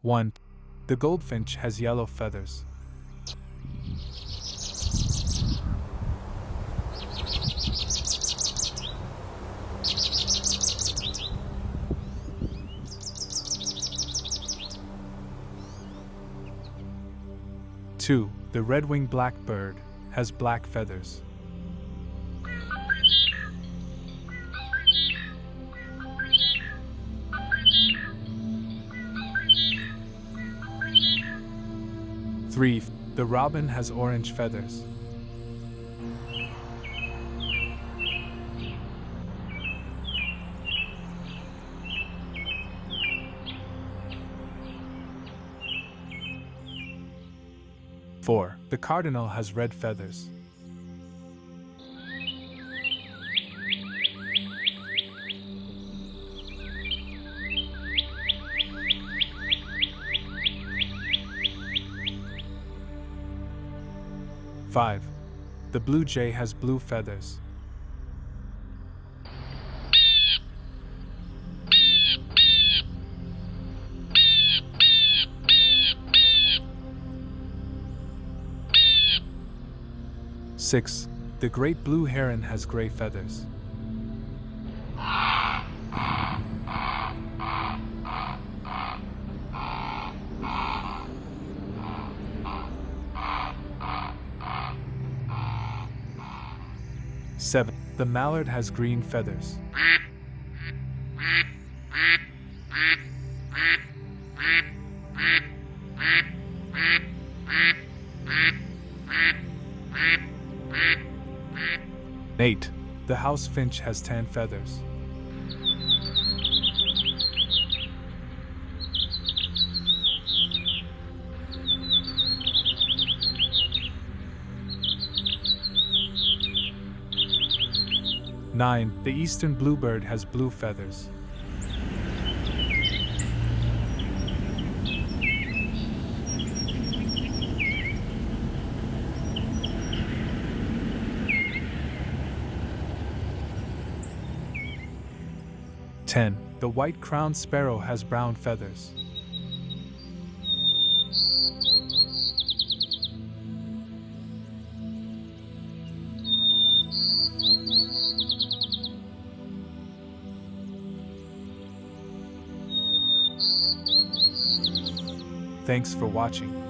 1. The goldfinch has yellow feathers. 2. The red-winged blackbird has black feathers. 3. The robin has orange feathers. 4. The cardinal has red feathers. 5. The blue jay has blue feathers. 6. The great blue heron has gray feathers. 7. The mallard has green feathers. 8. The house finch has tan feathers. 9. The eastern bluebird has blue feathers. 10. The white-crowned sparrow has brown feathers. 'Thanks for watching.